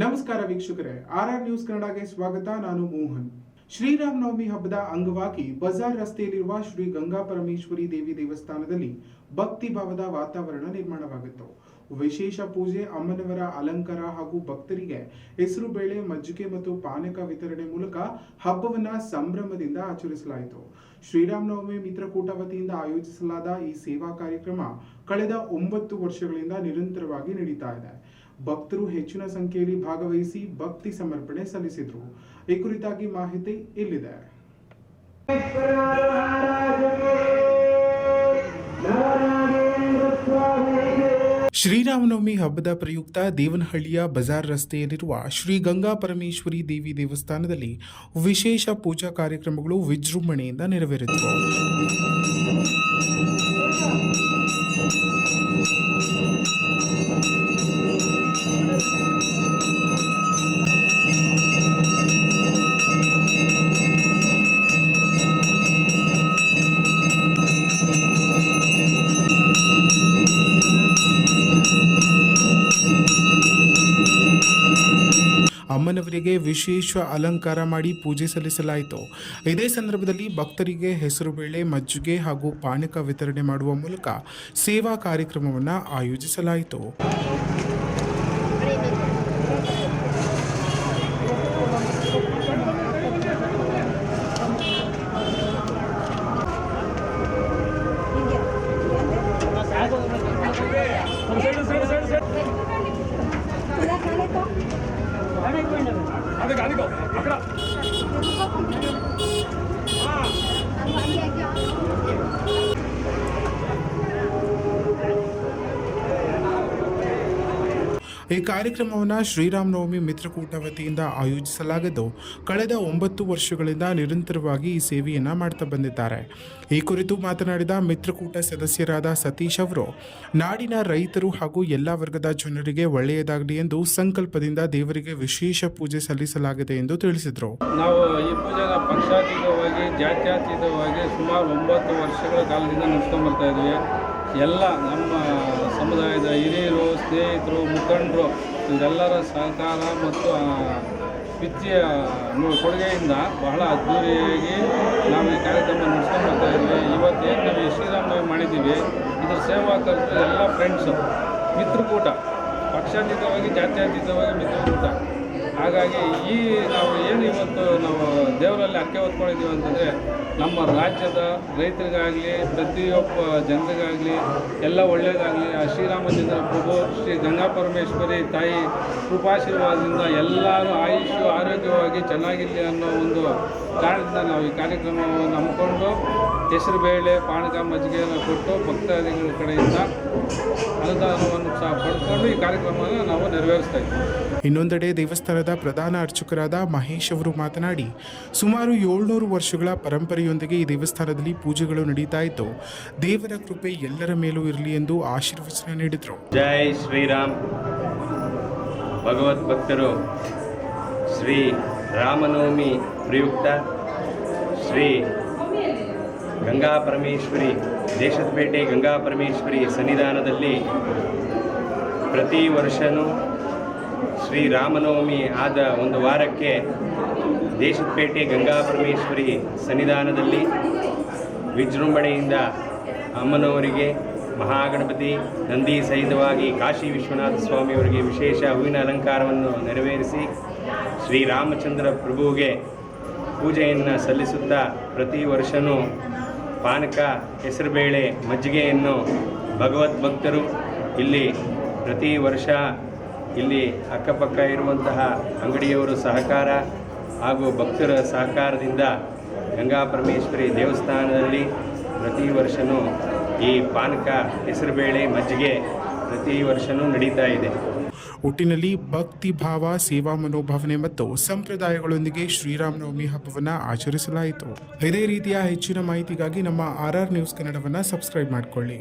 ನಮಸ್ಕಾರ ವೀಕ್ಷಕರೇ, RR news ಕನ್ನಡಗೆ ಸ್ವಾಗತ. ನಾನು ಮೋಹನ್. ಶ್ರೀರಾಮನವಮಿ ಹಬ್ಬದ ಅಂಗವಾಗಿ ಬಜಾರ್ ರಸ್ತೆಯಲ್ಲಿರುವ ಶ್ರೀ ಗಂಗಾ ಪರಮೇಶ್ವರಿ ದೇವಿ ದೇವಸ್ಥಾನದಲ್ಲಿ ಭಕ್ತಿ ಭಾವದ ವಾತಾವರಣ ನಿರ್ಮಾಣವಾಗಿತ್ತು. ವಿಶೇಷ ಪೂಜೆ, ಅಮ್ಮನವರ ಅಲಂಕಾರ ಹಾಗೂ ಭಕ್ತರಿಗೆ ಹೆಸರು ಬೇಳೆ, ಮಜ್ಜಿಗೆ ಮತ್ತು ಪಾನಕ ವಿತರಣೆ ಮೂಲಕ ಹಬ್ಬವನ್ನ ಸಂಭ್ರಮದಿಂದ ಆಚರಿಸಲಾಯಿತು. ಶ್ರೀರಾಮನವಮಿ ಮಿತ್ರಕೂಟ ವತಿಯಿಂದ ಆಯೋಜಿಸಲಾದ ಈ ಸೇವಾ ಕಾರ್ಯಕ್ರಮ ಕಳೆದ 9 ವರ್ಷಗಳಿಂದ ನಿರಂತರವಾಗಿ ನಡೀತಾ ಇದೆ. ಭಕ್ತರು ಹೆಚ್ಚಿನ ಸಂಖ್ಯೆಯಲ್ಲಿ ಭಾಗವಹಿಸಿ ಭಕ್ತಿ ಸಮರ್ಪಣೆ ಸಲ್ಲಿಸಿದರು. ಈ ಕುರಿತಾಗಿ ಮಾಹಿತಿ ಇಲ್ಲಿದೆ. ಶ್ರೀರಾಮನವಮಿ ಹಬ್ಬದ ಪ್ರಯುಕ್ತ ದೇವನಹಳ್ಳಿಯ ಬಜಾರ್ ರಸ್ತೆಯಲ್ಲಿರುವ ಶ್ರೀ ಗಂಗಾ ಪರಮೇಶ್ವರಿ ದೇವಿ ದೇವಸ್ಥಾನದಲ್ಲಿ ವಿಶೇಷ ಪೂಜಾ ಕಾರ್ಯಕ್ರಮಗಳು ವಿಜೃಂಭಣೆಯಿಂದ ನೆರವೇರಿದವು. ಅಮ್ಮನವರಿಗೆ ವಿಶೇಷ ಅಲಂಕಾರ ಮಾಡಿ ಪೂಜೆ ಸಲ್ಲಿಸಲಾಯಿತು. ಇದೇ ಸಂದರ್ಭದಲ್ಲಿ ಭಕ್ತರಿಗೆ ಹೆಸರುಬೇಳೆ, ಮಜ್ಜಿಗೆ ಹಾಗೂ ಪಾನಕ ವಿತರಣೆ ಮಾಡುವ ಮೂಲಕ ಸೇವಾ ಕಾರ್ಯಕ್ರಮವನ್ನು ಆಯೋಜಿಸಲಾಯಿತು. ಈ ಕಾರ್ಯಕ್ರಮವನ್ನು ಶ್ರೀರಾಮನವಮಿ ಮಿತ್ರಕೂಟ ವತಿಯಿಂದ ಆಯೋಜಿಸಲಾಗಿದ್ದು, ಕಳೆದ 9 ವರ್ಷಗಳಿಂದ ನಿರಂತರವಾಗಿ ಈ ಸೇವೆಯನ್ನು ಮಾಡ್ತಾ ಬಂದಿದ್ದಾರೆ. ಈ ಕುರಿತು ಮಾತನಾಡಿದ ಮಿತ್ರಕೂಟ ಸದಸ್ಯರಾದ ಸತೀಶ್ ಅವರು, ನಾಡಿನ ರೈತರು ಹಾಗೂ ಎಲ್ಲ ವರ್ಗದ ಜನರಿಗೆ ಒಳ್ಳೆಯದಾಗಲಿ ಎಂದು ಸಂಕಲ್ಪದಿಂದ ದೇವರಿಗೆ ವಿಶೇಷ ಪೂಜೆ ಸಲ್ಲಿಸಲಾಗಿದೆ ಎಂದು ತಿಳಿಸಿದರು. ನಾವು ಈ ಪೂಜೆನ ಪಕ್ಷಾತೀತವಾಗಿ, ಜಾತ್ಯತೀತವಾಗಿ ಸುಮಾರು 9 ವರ್ಷಗಳ ಕಾಲದಿಂದ ನಡೆಸ್ಕೊಂಡು ಬರ್ತಾ ಇದ್ವಿ. ಎಲ್ಲ ನಮ್ಮ ಸಮುದಾಯದ ಹಿರಿಯರು, ಸ್ನೇಹಿತರು, ಮುಖಂಡರು ಇವರೆಲ್ಲರ ಸಹಕಾರ ಮತ್ತು ವಿತ್ತೀಯ ಕೊಡುಗೆಯಿಂದ ಬಹಳ ಅದ್ಧೂರಿಯಾಗಿ ನಾವು ಈ ಕಾರ್ಯಕ್ರಮ ನಡೆಸ್ಕೊಂಡು ಬರ್ತಾ ಇದ್ವಿ. ಇವತ್ತೇನು ನಾವು ಶ್ರೀರಾಮನವಮಿ ಮಾಡಿದ್ದೀವಿ, ಇದರ ಸೇವಾಕರ್ತರು ಎಲ್ಲ ಫ್ರೆಂಡ್ಸು, ಮಿತ್ರಕೂಟ, ಪಕ್ಷಾತೀತವಾಗಿ ಜಾತ್ಯತೀತವಾಗಿ ಮಿತ್ರಕೂಟ. ಹಾಗಾಗಿ ನಾವು ಏನು ಇವತ್ತು ನಾವು ದೇವರಲ್ಲಿ ಹರಕೆ ಹೊತ್ಕೊಂಡಿದ್ದೀವಿ ಅಂತಂದರೆ, ನಮ್ಮ ರಾಜ್ಯದ ರೈತರಿಗಾಗಲಿ, ಪ್ರತಿಯೊಬ್ಬ ಜನರಿಗಾಗಲಿ ಎಲ್ಲ ಒಳ್ಳೆಯದಾಗಲಿ, ಆ ಶ್ರೀರಾಮಚಂದ್ರ ಪ್ರಭು ಶ್ರೀ ಗಂಗಾ ಪರಮೇಶ್ವರಿ ತಾಯಿ ಕೃಪಾಶೀರ್ವಾದದಿಂದ ಎಲ್ಲರೂ ಆಯುಷ್ಯ ಆರೋಗ್ಯವಾಗಿ ಚೆನ್ನಾಗಿರಲಿ ಅನ್ನೋ ಒಂದು ಕಾರಣದಿಂದ ನಾವು ಈ ಕಾರ್ಯಕ್ರಮವನ್ನು ಹಮ್ಮಿಕೊಂಡು ಹೆಸರು ಬೇಳೆ, ಪಾನಕ, ಮಜ್ಜಿಗೆಯನ್ನು ಕೊಟ್ಟು ಭಕ್ತಾದಿಗಳ ಕಡೆಯಿಂದ ಅನುದಾನವನ್ನು ಸಹ ಪಡ್ಕೊಂಡು ಈ ಕಾರ್ಯಕ್ರಮವನ್ನು ನಾವು ನೆರವೇರಿಸ್ತಾ ಇದ್ದೀವಿ. ಇನ್ನೊಂದೆಡೆ ದೇವಸ್ಥಾನದ ಪ್ರಧಾನ ಅರ್ಚಕರಾದ ಮಹೇಶ್ ಅವರು ಮಾತನಾಡಿ, ಸುಮಾರು 700 ವರ್ಷಗಳ ಪರಂಪರೆಯೊಂದಿಗೆ ಈ ದೇವಸ್ಥಾನದಲ್ಲಿ ಪೂಜೆಗಳು ನಡೀತಾ ಇದ್ದು, ದೇವರ ಕೃಪೆ ಎಲ್ಲರ ಮೇಲೂ ಇರಲಿ ಎಂದು ಆಶೀರ್ವಚನ ನೀಡಿದರು. ಜೈ ಶ್ರೀರಾಮ್. ಭಗವದ್ ಭಕ್ತರು ಶ್ರೀ ರಾಮನವಮಿ ಪ್ರಯುಕ್ತ ಶ್ರೀ ಗಂಗಾ ಪರಮೇಶ್ವರಿ, ದೇಶದಪೇಟೆ ಗಂಗಾ ಪರಮೇಶ್ವರಿ ಸನ್ನಿಧಾನದಲ್ಲಿ ಪ್ರತಿ ವರ್ಷವೂ ಶ್ರೀರಾಮನವಮಿ ಆದ ಒಂದು ವಾರಕ್ಕೆ ದೇಶದಪೇಟೆ ಗಂಗಾ ಪರಮೇಶ್ವರಿ ಸನ್ನಿಧಾನದಲ್ಲಿ ವಿಜೃಂಭಣೆಯಿಂದ ಅಮ್ಮನವರಿಗೆ ಮಹಾಗಣಪತಿ, ನಂದಿ ಸಹಿತವಾಗಿ ಕಾಶಿ ವಿಶ್ವನಾಥ ಸ್ವಾಮಿಯವರಿಗೆ ವಿಶೇಷ ಹೂವಿನ ಅಲಂಕಾರವನ್ನು ನೆರವೇರಿಸಿ ಶ್ರೀರಾಮಚಂದ್ರ ಪ್ರಭುವಿಗೆ ಪೂಜೆಯನ್ನು ಸಲ್ಲಿಸುತ್ತಾ ಪ್ರತಿ ವರ್ಷವೂ ಪಾನಕ, ಹೆಸರುಬೇಳೆ, ಮಜ್ಜಿಗೆಯನ್ನು ಭಗವದ್ ಭಕ್ತರು ಇಲ್ಲಿ ಪ್ರತಿ ವರ್ಷ ಇಲ್ಲಿ ಅಕ್ಕಪಕ್ಕ ಇರುವಂತಹ ಅಂಗಡಿಯವರ ಸಹಕಾರ ಹಾಗೂ ಭಕ್ತರ ಸಹಕಾರದಿಂದ ಗಂಗಾ ಪರಮೇಶ್ವರಿ ದೇವಸ್ಥಾನದಲ್ಲಿ ಪ್ರತಿ ವರ್ಷವೂ ಈ ಪಾನಕ, ಹೆಸರುಬೇಳೆ, ಮಜ್ಜಿಗೆ ಪ್ರತಿ ವರ್ಷವೂ ನಡೀತಾ ಇದೆ. ಒಟ್ಟಿನಲ್ಲಿ ಭಕ್ತಿ ಭಾವ, ಸೇವಾ ಮನೋಭಾವನೆ ಮತ್ತು ಸಂಪ್ರದಾಯಗಳೊಂದಿಗೆ ಶ್ರೀರಾಮನವಮಿ ಹಬ್ಬವನ್ನು ಆಚರಿಸಲಾಯಿತು. ಇದೇ ರೀತಿಯ ಹೆಚ್ಚಿನ ಮಾಹಿತಿಗಾಗಿ ನಮ್ಮ ಆರ್ಆರ್ ನ್ಯೂಸ್ ಕನ್ನಡವನ್ನು ಸಬ್ಸ್ಕ್ರೈಬ್ ಮಾಡಿಕೊಳ್ಳಿ.